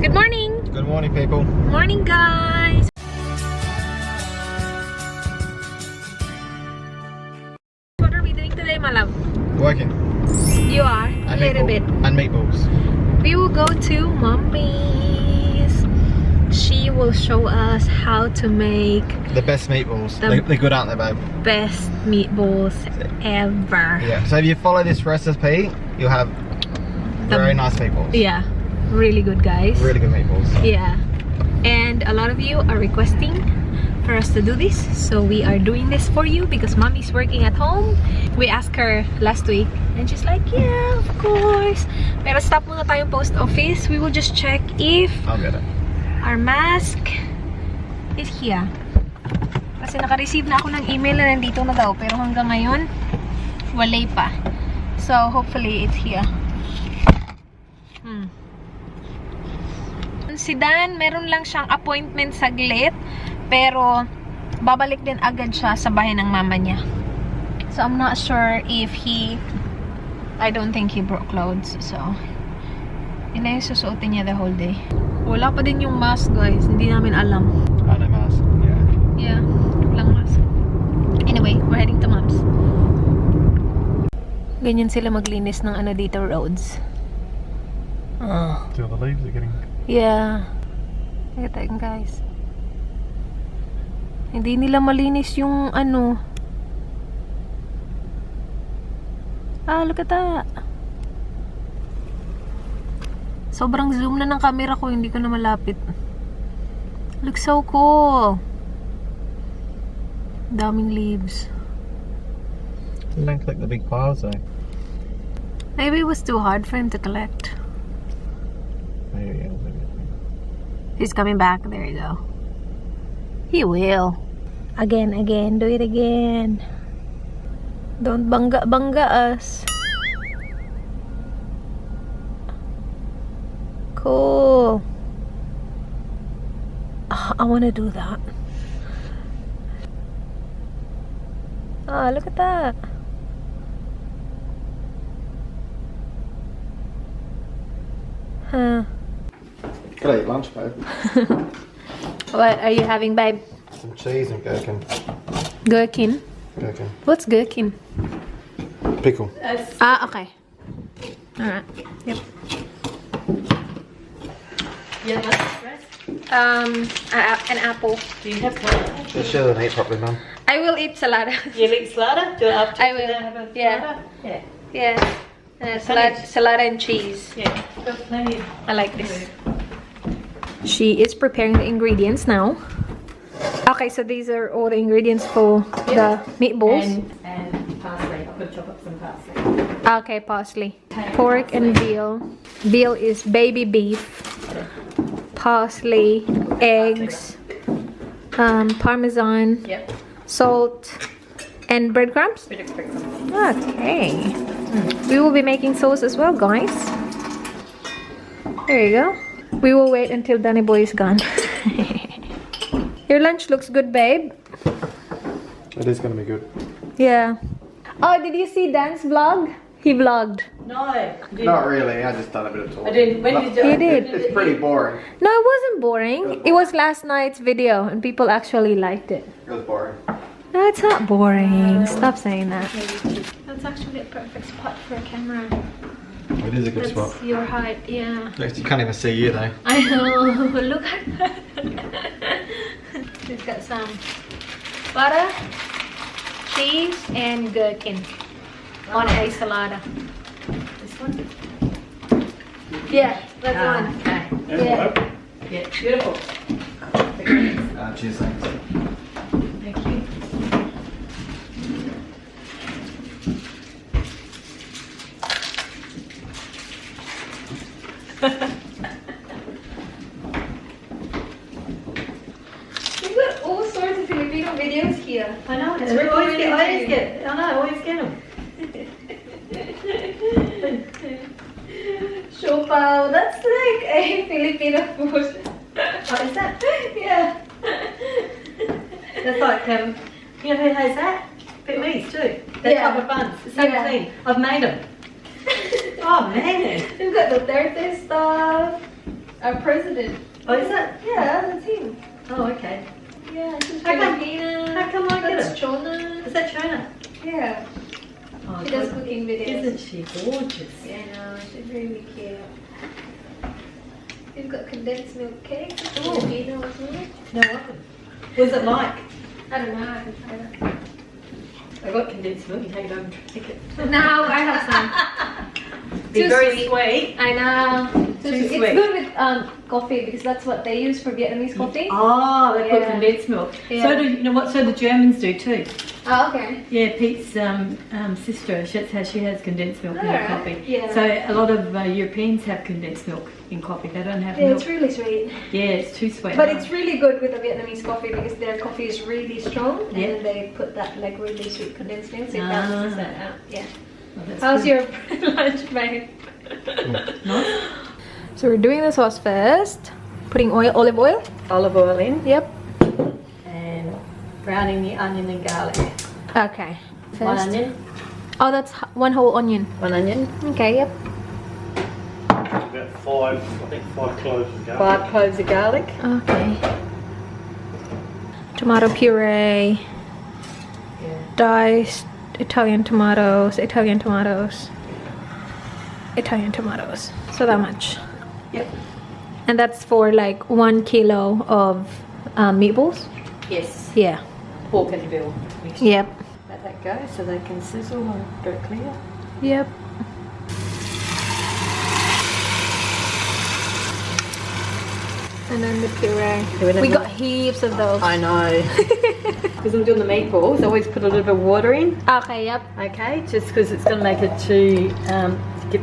Good morning! Good morning, people. Morning, guys! What are we doing today, my love? Working. You are? A little bit. And meatballs. We will go to Mommy's. She will show us how to make The best meatballs. They're good, aren't they, babe? best meatballs ever. Yeah. So if you follow this recipe, you'll have very nice meatballs. Yeah, really good, guys. Really good meatballs. Yeah, and a lot of you are requesting for us to do this, so we are doing this for you because Mommy's working at home. We asked her last week and she's like, yeah, of course. Pero stop muna tayong post office. We will just check if I'll get it. our mask is here. Kasi naka-receive na ako ng email na nandito na daw, pero hanggang ngayon wala pa. So hopefully it's here. Si Dan, meron lang siyang appointment saglit, pero babalik din agad siya sa bahay ng mama niya. So I'm not sure if I don't think he brought clothes, so yun na yung susuotin niya the whole day. Wala pa din yung mask, guys. Hindi namin alam. No mask. Yeah. Yeah, walang mask. Anyway, we're heading to Mom's. Ganyan sila maglinis ng ano dito, roads. So the leaves are getting... Yeah. Look at that, guys. Hindi nila malinis yung ano. Look at that. Sobrang zoom na ng camera ko, hindi ko na malapit. Looks so cool. Daming leaves. Don't collect the big piles though. Maybe it was too hard for him to collect. Maybe, yeah, maybe. He's coming back. There you go. He will. Again. Do it again. Don't bangga us. Cool. I want to do that. Look at that. Huh. Gotta eat lunch, babe. What are you having, babe? Some cheese and gherkin. Gherkin? Gherkin. What's gherkin? Pickle. Okay. Alright. Yep. Yeah, that's bread. An apple. Do you have salad? Just share and eat properly, Mum. I will eat salad. You'll eat salad? Do it after I will. have a Yeah. salad? Yeah. Yeah. Salad and cheese. Yeah. Got plenty. I like this. She is preparing the ingredients now. Okay, so these are all the ingredients for the meatballs. And parsley. I'm going to chop up some parsley. Okay, parsley. Pork and veal. Veal is baby beef. Parsley, eggs, parmesan, Yep. salt, and breadcrumbs. Bit of breadcrumbs. Okay. We will be making sauce as well, guys. There you go. We will wait until Danny Boy is gone. Your lunch looks good, babe. It is gonna be good. Yeah. Oh, did you see Dan's vlog? He vlogged. No. Not really, I just done a bit of talking. I didn't. When did you? He did. It's pretty boring. No, it wasn't boring. It was last night's video and people actually liked it. It was boring. No, it's not boring. Stop saying that. That's actually a perfect spot for a camera. It is a good spot. That's your height, yeah. You can't even see you though. I know. Look at that. We've got some butter, cheese, and gherkin on a salada. This one? Yeah, that's one. Okay. Yeah. Yeah. Beautiful. Cheers, thanks. Thank you. We've got all sorts of Filipino videos here. I know. It's I always recommended get. I know. I always get them. Siopaw. That's like a Filipino food. What is that? Yeah. That's like you know who has that? Vietnamese too. That Yeah. type of buns. The same Yeah. thing. I've made them. Oh man. We've got the Duterte stuff. our president. Oh, is it? Yeah, that's him. Oh, okay. Yeah, she's How come- Filipina. how come I get That's it? Chona. Is that China? Yeah. Oh, She does God. cooking videos. Isn't she gorgeous? Yeah, I know. She's really cute. We've got condensed milk cake. Oh. Filipino as well. No oven. What's it like? I don't know. I can try that. I got condensed milk. You take it home and drink it. No, I have some. Be Too very sweet. sweet. I know. Too It's sweet. good with coffee because that's what they use for Vietnamese coffee. Oh, they put Yeah. condensed milk. Yeah. So do you know what? So the Germans do too. Oh, okay. Yeah, Pete's sister. That's how she has condensed milk in her Alright, coffee. yeah. So a lot of Europeans have condensed milk in coffee. They don't have Yeah, milk. it's really sweet. Yeah, it's too sweet. But it's really good with the Vietnamese coffee because their coffee is really strong and Yeah. then they put that like really sweet condensed milk so it Ah. balances that out. Yeah. Oh, that's How's good. your lunch, babe? Nice. So we're doing the sauce first. Putting olive oil. Olive oil in Yep. and browning the onion and garlic. Okay. First. One onion. Oh, that's one whole onion. One onion. Okay, yep. About five, I think 5 cloves of garlic. 5 cloves of garlic. Okay. Tomato puree. Yeah. Diced Italian tomatoes. Italian tomatoes. Italian tomatoes. So that much. Yep. And that's for like 1 kilo of meatballs? Yes. Yeah. Pork and veal mixture. Yep. Let that go so they can sizzle and go clear. Yep. And then the puree. We got heaps of those. I know. Because I'm doing the meatballs, I always put a little bit of water in. Okay, yep. Okay, just because it's going to make it too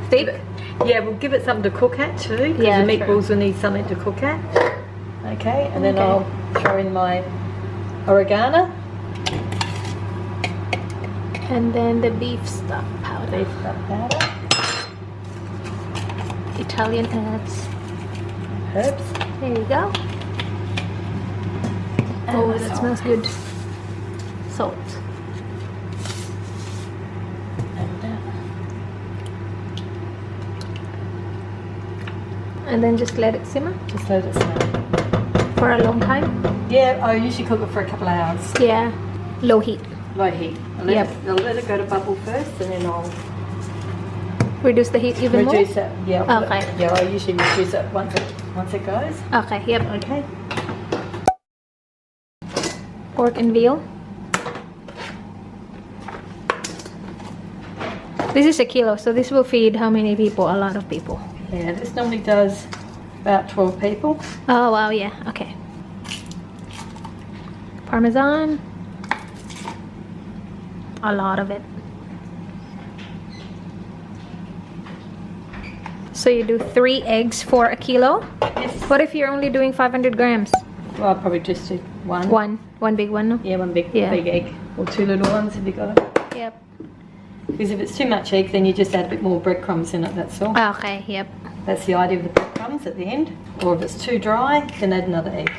Thick? Yeah, we'll give it something to cook at too. Because Yeah, the meatballs will need something to cook at. Okay, and then Okay. I'll throw in my oregano, And then the beef stock powder. beef stock powder, Italian herbs. herbs. There you go. Oh, that salt. smells good. Salt. And then just let it simmer Just let it simmer. for a long time. Yeah, I usually cook it for a couple of hours. Yeah. Low heat. Low heat. Yep. I'll let it go to bubble first and then I'll Reduce the heat even reduce it. Yeah. Okay. Yeah, I usually reduce it once it goes. more? Okay, yep. Okay. Pork and veal. This is a kilo, so this will feed how many people? A lot of people. Yeah, this normally does about 12 people. Oh, wow, yeah. Okay. Parmesan. A lot of it. So you do 3 eggs for a kilo? Yes. What if you're only doing 500 grams? Well, I'll probably just do one. One big one, no? Yeah, one big Yeah. big egg. Or 2 little ones if you got it. Yep. Because if it's too much egg, then you just add a bit more breadcrumbs in it, that's all. Okay, yep. That's the idea of the breadcrumbs at the end. Or if it's too dry, then add another egg.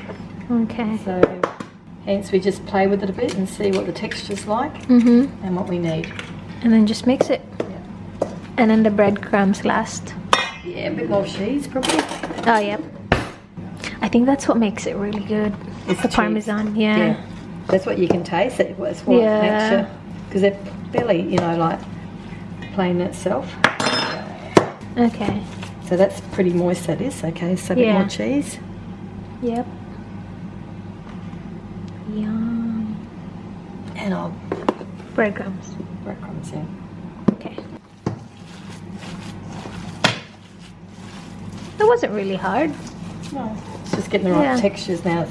Okay. So, hence we just play with it a bit and see what the texture's like Mm-hmm. and what we need. And then just mix it. Yeah. And then the breadcrumbs last. Yeah, a bit more cheese probably. Oh, yep. I think that's what makes it really good. It's the cheese. Parmesan, yeah. That's what you can taste. That's what it Yeah. makes you. Because they're fairly, you know, like plain itself. Okay. So that's pretty moist, that is. Okay, so a bit Yeah. more cheese. Yep. Yum. And I'll Breadcrumbs. breadcrumbs in. Okay. That wasn't really hard. No, it's just getting the right Yeah. textures now.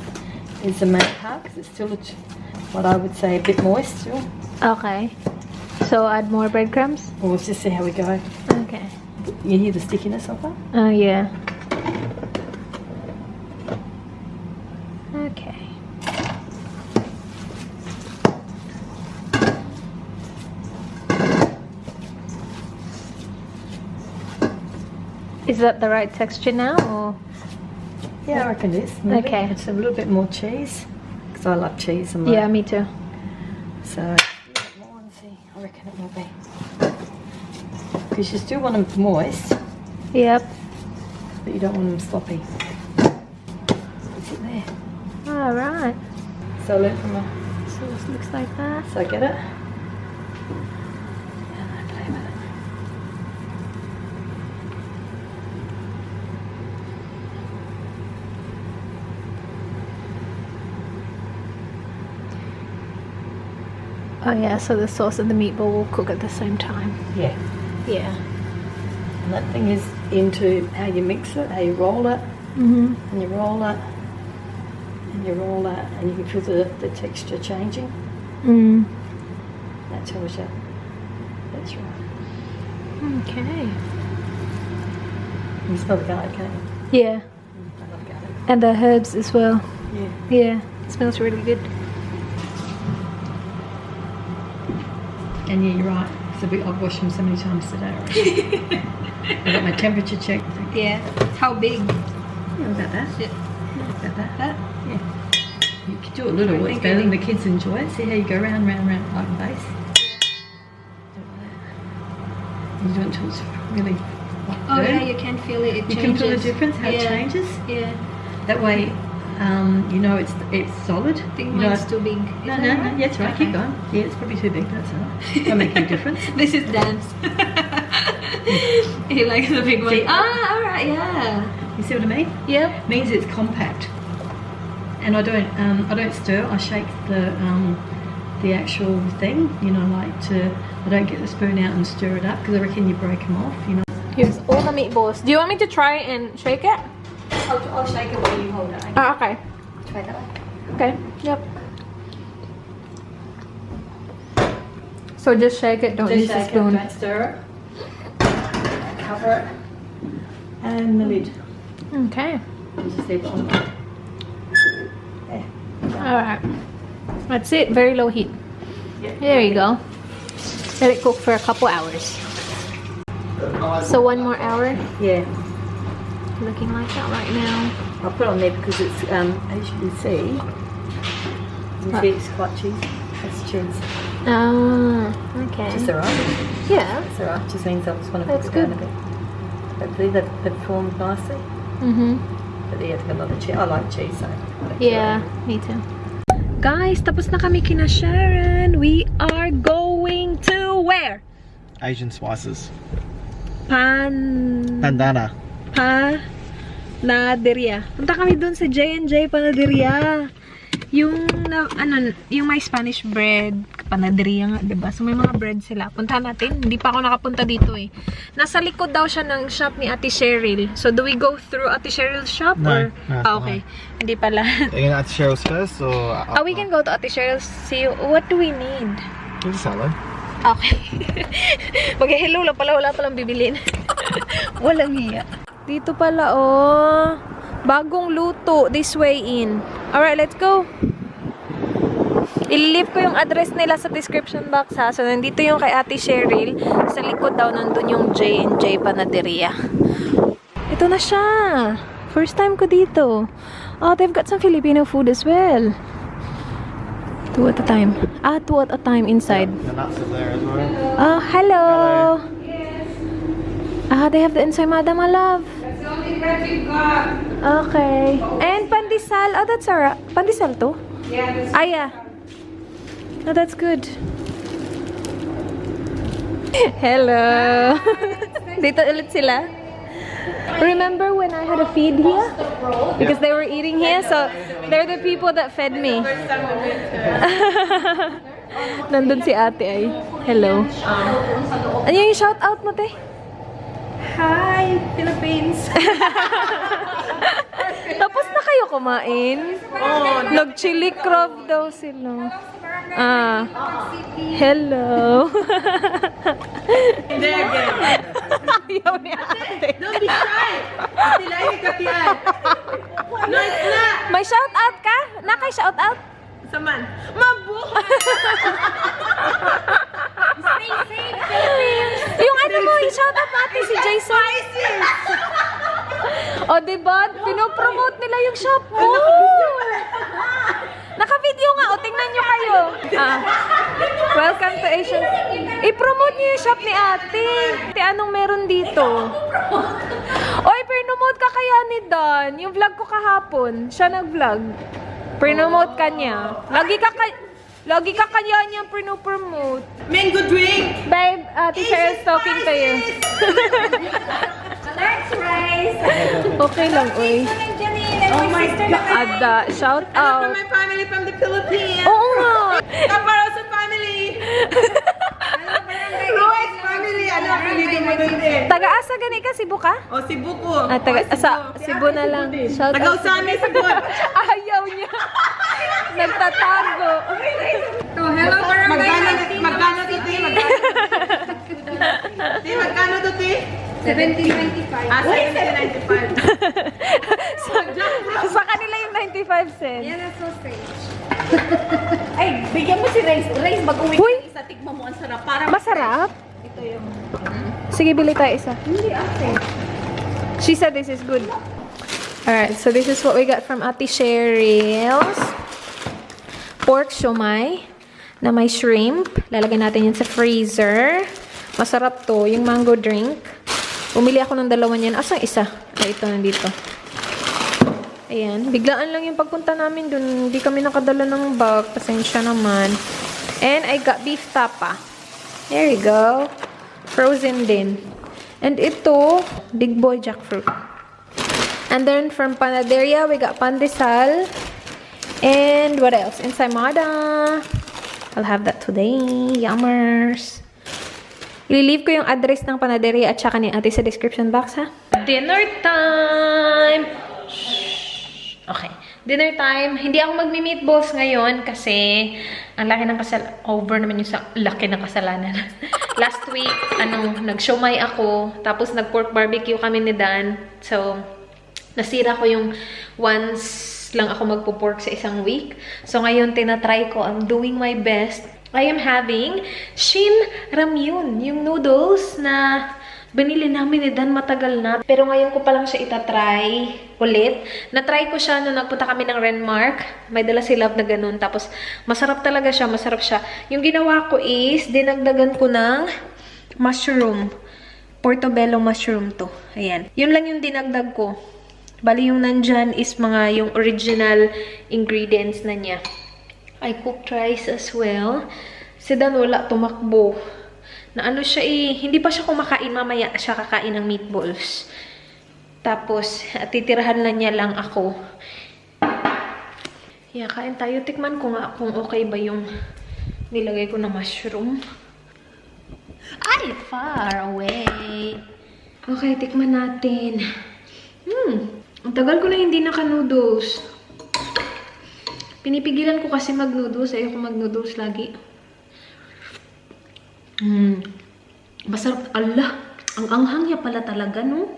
Is the main part because it's still what I would say a bit moist still. Okay. So add more breadcrumbs? Well, let's just see how we go. Okay. You hear the stickiness of that? Oh, yeah. Okay. Is that the right texture now, or? Yeah, I reckon it is. Maybe. Okay. It's a little bit more cheese because I love cheese. And Yeah, me too. So, a bit more and see. I reckon it will be. Because you still want them moist. Yep. but you don't want them sloppy. Is it there? Alright. So look from a... So this looks like that. So get it? And I play with it. Oh yeah, so the sauce and the meatball will cook at the same time. Yeah. Yeah. And that thing is into how you mix it, how you roll it, Mm-hmm. and you roll it, and you roll that, and you can feel the texture changing. Mm. That tells you that's right. Okay. You smell the garlic, can't you? Yeah. I love garlic. And the herbs as well. Yeah. Yeah. It smells really good. And yeah, you're right. So I've washed them so many times today already. I got my temperature checked. Yeah. How big? Yeah, about that. Yeah. About that. Yeah. You could do it a little. It's better than the kids enjoy it. See how you go round, round, round, like the base. Do it like that. You do it until it's really like Oh burnt. yeah, you can feel it. It changes. You can feel the difference, how it changes. Yeah. That way, you know it's solid. I think You know, mine's too big. No, that's right. Keep going. Yeah, it's probably too big. That's all right. That'll make a difference. This is Dan's. He likes the big one. See, alright, yeah. You see what I mean? Yep. Means it's compact. And I don't stir. I shake the actual thing. You know, I don't get the spoon out and stir it up because I reckon you break them off. You know. Here's all the meatballs. Do you want me to try and shake it? I'll shake it while you hold it. Ah, okay. Try that way. Okay. Yep. So just shake it. Don't use the shake it, spoon. don't stir it. Cover it. And the lid. Okay. And just leave it on. There. Alright. That's it. Very low heat. Yep. There you go. Let it cook for a couple hours. So 1 more hour. Yeah. Looking like that right now. I'll put it on there because it's, as you can see, it's quite cheesy. That's cheese. Ah, okay. Just alright. Yeah. It's alright. Just means I just want to That's cook it down good. a bit. Hopefully they've formed nicely. Mm-hmm. But yeah, a lot of cheese. I like cheese, so. Yeah, me too. Guys, tapos na kami kina Sharon. We are going to where? Asian spices. Panaderya. Pandana. Punta kami dun sa JNJ Panaderya. Yung may Spanish bread, panaderia nga, diba? So may mga bread sila. Punta natin. Hindi pa ako nakapunta dito eh. Nasa likod daw siya ng shop ni Ate Cheryl. So do we go through Ate Cheryl's shop? No, or? no, Okay. Hindi pala. Are you gonna add Cheryl's first or? We can go to Ate Cheryl's. See, what do we need? Give us hello. Okay. Mag-hello lang pala. Wala palang bibilin. Walang hiya. Dito pala, oh. Bagong luto. This way in. Alright, let's go. I-leave ko yung address nila sa description box, ha. So, nandito yung kay Ate Cheryl. Sa likod daw, nandun yung JNJ Panaderya. Ito na siya. First time ko dito. Oh, they've got some Filipino food as well. 2 at a time. 2 at a time inside. The nuts are there as well. Oh, hello. They have the ensaymada, my love. That's the only bread we've got. Okay. And pandesal. Oh, that's alright. Pandesal to? Yeah, this Yeah. Oh, that's good. Hello. Dito ulit sila. Remember when I had a feed here? Because they were eating here, so they're the people that fed me. Nandun si ate ay. Hello. Ano yung shout out mo, te? Hi, Philippines. Tapos na kayo kumain? Nag-chili crab daw sila. Hello. Hindi again. Ayaw ni ate. Don't be shy. Atilayin ka tiyan. No, it's not. May shout out ka? Nakay shout out? Saman. Mabuhay. Stay safe, Philippines. Yung ano mo, i-shout out natin si Jason. O, diba? Pinopromote nila yung shop mo. Naka-video nga. O, tingnan nyo kayo. Welcome to Asian. I-promote nyo yung shop ni ate. Ate, anong meron dito? Oy, promote ka kaya ni Dan. Yung vlog ko kahapon. Siya nag-vlog. Promote ka niya. Lagi ka kanya niya promote. Mango drink. Babe, teacher is talking to you. Let's raise. Okay lang, oy. Oh my God. Ada, shout From out. my family from the Philippines. Oo nga. Caparoso family. Ruiz family. Ano, pilitin mo dun din. Taga-asa gani ka? Cebu ka? O, Cebu ko. Cebu na lang. Shout out. Taga-Usami, Cebu. Ayaw niya. Nagtatago. Hello, Magkano to, Ti? Ti, magkano to, Ti? 17.95. 17.95. Sa kanila yung 95 cents. Yan ang sausage. Ay, bigyan mo si Rhaze. Rhaze, mag-uwi Uy! ka ng isa. Tignan mo, ang sarap. Para Masarap? ito yung... Sige, bili tayo isa. Hindi, ate. She said this is good. Alright, so this is what we got from Ate Cheryl's. Pork siomai na may shrimp. Lalagyan natin yan sa freezer. Masarap to. Yung mango drink. Bumili ako ng dalawa niyan. Asang isa? Ay, ito nandito. Ayan. Biglaan lang yung pagpunta namin dun. Hindi kami nakadala ng bag. Pasensya naman. And I got beef tapa. There you go. Frozen din. And ito, big boy jackfruit. And then from Panaderya, we got pandesal. And what else? Ensaymada. I'll have that today. Yummers. I-leave ko yung address ng Panaderya at saka ni ate sa description box, ha? Dinner time! Shh. Okay. Dinner time. Hindi ako magmi-meatballs ngayon kasi ang laki ng over naman yung laki ng kasalanan. Last week, nag-siomai ako. Tapos nag-pork barbecue kami ni Dan. So, nasira ko yung once lang ako magpo-pork sa isang week. So, ngayon, tinatry ko. I'm doing my best. I am having Shin Ramyun. Yung noodles na binili namin ni Dan matagal na. Pero ngayon ko pa lang siya itatry ulit. Na-try ko siya nung nagpunta kami ng Renmark. May dala sila na ganun. Tapos, masarap talaga siya. Masarap siya. Yung ginawa ko is, dinagdagan ko ng mushroom. Portobello mushroom to. Ayan. Yun lang yung dinagdag ko. Bali yung nandyan is yung original ingredients na niya. I cooked rice as well. Si Dan wala tumakbo. Na siya hindi pa siya kumakain. Mamaya siya kakain ng meatballs. Tapos, titirahan na niya lang ako. Yeah, kain tayo. Tikman ko nga kung okay ba yung nilagay ko na mushroom. Ay, far away. Okay, tikman natin. Ang tagal ko na hindi naka-noodles. Pinipigilan ko kasi mag-noodles. Ayoko mag-noodles lagi. Masarap. Allah, ang anghang niya pala talaga, no?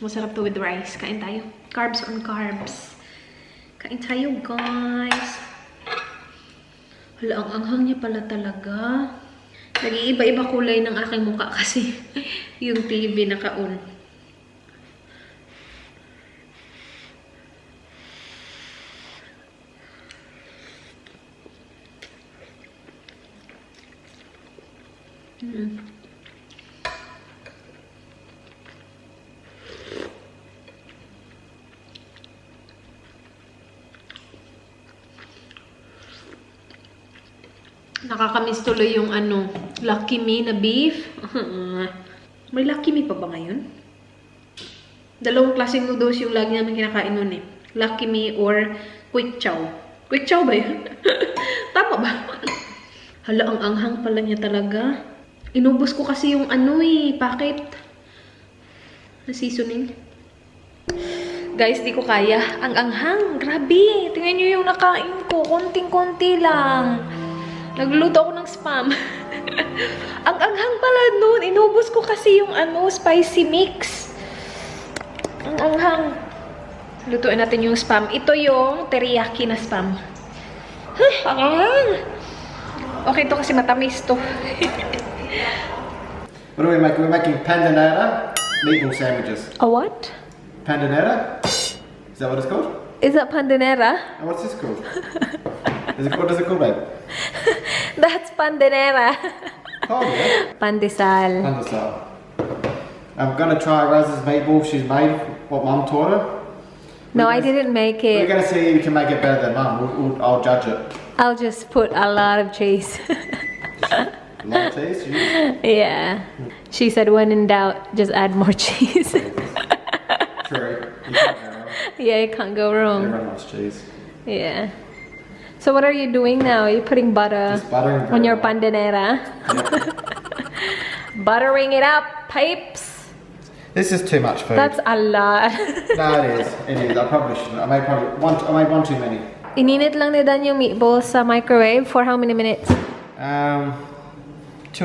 Masarap to with rice. Kain tayo. Carbs on carbs. Kain tayo, guys. Hala, ang anghang niya pala talaga. Nag-iiba-iba kulay ng aking mukha kasi yung TV naka-on. Nakakamiss tuloy yung Lucky Me na beef. May Lucky Me pa ba ngayon? Dalawang klaseng noodles yung lagi namin kinakain nun eh. Lucky Me or Quick Chow. Quick Chow ba yun? Tama ba? Hala, ang anghang pala niya talaga. Inubos ko kasi yung packet na seasoning. Guys, di ko kaya. Ang anghang. Grabe. Tingnan nyo yung nakain ko. Konting-konti lang. Nagluluto ako ng spam. Ang anghang pala nun. Inubos ko kasi yung spicy mix. Ang anghang. Lutuin natin yung spam. Ito yung teriyaki na spam. Ang anghang. Okay, ito kasi matamis to. What are we making? We're making pandanara meatball sandwiches. A what? Panaderya? Is that what it's called? Is that pandanera? And what's this called? What is it called, babe? That's pandanera. Oh, yeah. Pandesal. Pandesal. I'm gonna try Raz's meatball she's made, what Mum taught her. No, I didn't make We're it. gonna see if you can make it better than Mum. I'll judge it. I'll just put a lot of cheese. Long cheese, you? Yeah. She said when in doubt, just add more cheese. True. You can't go wrong. Yeah, you can't go wrong. Everyone loves cheese. Yeah. So what are you doing now? You're putting butter Just buttering on your very well. pandanera. Buttering it up, pipes. This is too much food. That's a lot. No, it is. It is. I probably shouldn't. I made one too many. Ininit lang ni Dan yung meatballs sa microwave for how many minutes? 2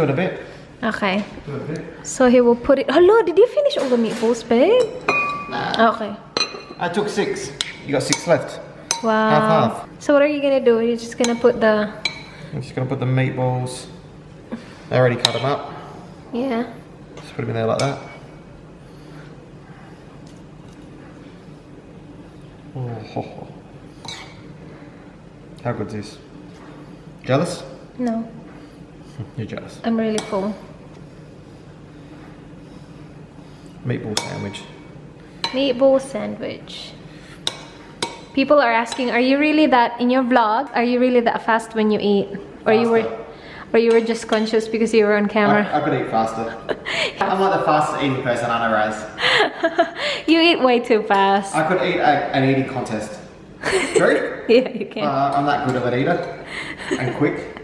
and a bit. Okay. 2 and a bit. So he will put it. Hello, did you finish all the meatballs, babe? Nah. Okay. I took 6. You got 6 left. Wow. Half. So what are you gonna do? You're just gonna put the. I'm just gonna put the meatballs. I already cut them up. Yeah. Just put them in there like that. Oh, ho, ho. How good is this? Jealous? No, You're jealous. I'm really full. Meatball sandwich. Meatball sandwich. People are asking, are you really that in your vlog? Are you really that fast when you eat, or you were just conscious because you were on camera? I could eat faster. I'm like the fastest eating person on a race. You eat way too fast. I could eat an eating contest. True? Yeah, you can. I'm that good of an eater. And quick.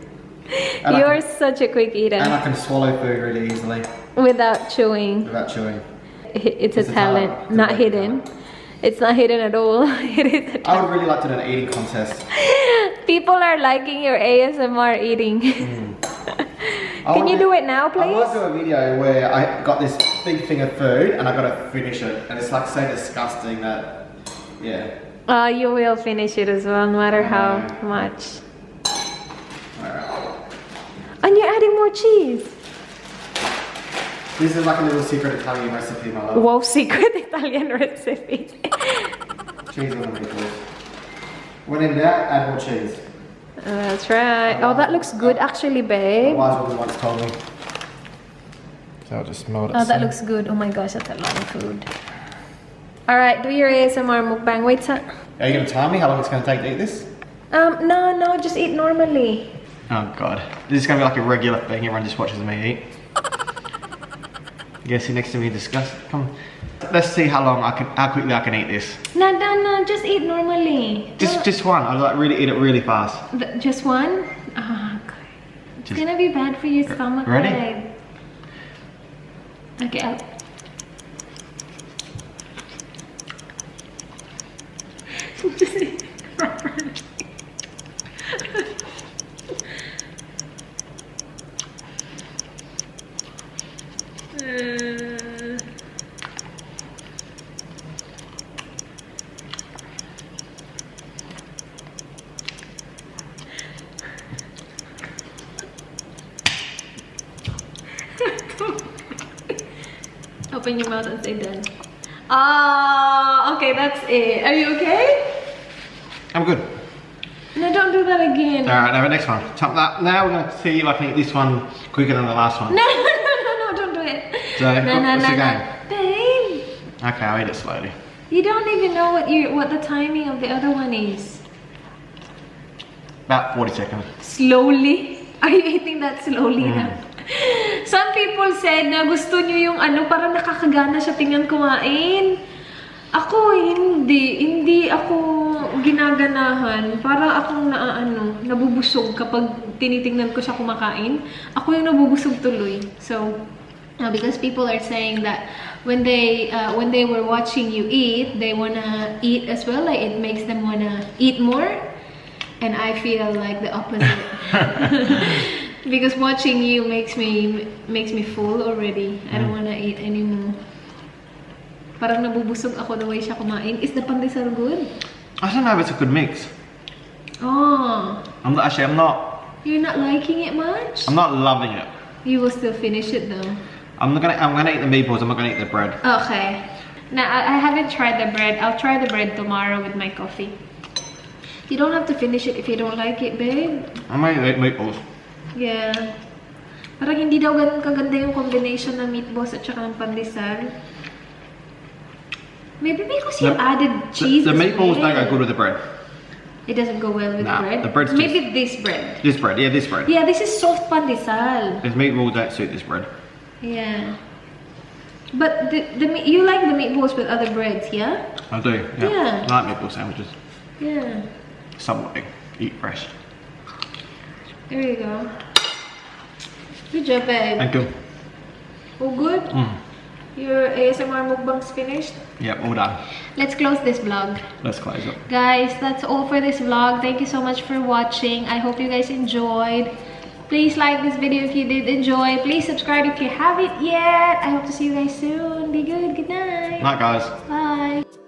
And You're such a quick eater and I can swallow food really easily without chewing. without chewing. It's a It's a talent, talent. not It's a hidden. It's not hidden at all. It is a I talent. would really like to do an eating contest. People are liking your ASMR eating. Can you do it now, I please? want to do a video where I got this big thing of food and I gotta finish it. And it's like so disgusting that, yeah. You will finish it as well, no matter how much. Alright. And you're adding more cheese. This is like a little secret Italian recipe, my love. Wow, secret Italian recipe. Cheese on the meatballs. When in doubt, add more cheese. That's right. Oh, that looks good actually, babe. Wise woman once told me. So I'll just melt it. Oh, that some. looks good. Oh my gosh, that's a lot of food. Alright, do your ASMR mukbang. Wait, sir. Are you gonna tell me how long it's gonna take to eat this? No, just eat normally. Oh god. This is gonna be like a regular thing, everyone just watches me eat. You guys sit next to me and discuss. Come on. Let's see how quickly I can eat this. No, just eat normally. Just one. I'd like really eat it really fast. Just one? Oh, God. It's gonna be bad for your stomach. Ready? Babe. Okay, out. Just eat properly. Open your mouth and say done. Okay, that's it. Are you okay? I'm good. No, don't do that again. Alright, now the next one. Now we're gonna see if I can eat this one quicker than the last one. No, don't do it. So, what's the game? Babe, Okay, I'll eat it slowly. you don't even know what the timing of the other one is. About 40 seconds. Slowly? Are you eating that slowly na? Some people said na gusto nyo yung parang nakakagana siya tingnan kumain. Ako, hindi ako ginaganahan. Para akong nabubusog kapag tinitingnan ko siya kumakain. Ako yung nabubusog tuloy. So, because people are saying that when they were watching you eat, they wanna eat as well. Like it makes them wanna eat more. And I feel like the opposite. Because watching you makes me full already. I don't wanna eat anymore. Parang nabubusog ako the way siya kumain. Is the pandesal good? I don't know if it's a good mix. Oh. I'm not. You're not liking it much? I'm not loving it. You will still finish it though. I'm gonna eat the meatballs. I'm not gonna eat the bread. Okay. Now, I haven't tried the bread. I'll try the bread tomorrow with my coffee. You don't have to finish it if you don't like it, babe. I might eat meatballs. Yeah. Parang hindi daw ganun kaganda yung combination ng meatballs at saka ng pandesal. Maybe because you added cheese. The meatballs don't well. go good with the bread. It doesn't go well with Nah, the bread? the bread's Maybe this bread. This bread, yeah, this bread. Yeah, this is soft pandesal. This meatballs don't suit this bread. Yeah. But you like the meatballs with other breads, yeah? I do, yeah. Yeah. I like meatball sandwiches. Yeah. Somewhat eat fresh. There you go. Good job, babe. Thank you. Oh, good? Your ASMR mukbang's finished? Yep, all done. Let's close this vlog. Let's close up. Guys, that's all for this vlog. Thank you so much for watching. I hope you guys enjoyed. Please like this video if you did enjoy. Please subscribe if you haven't yet. I hope to see you guys soon. Be good. Good night. Night, guys. Bye.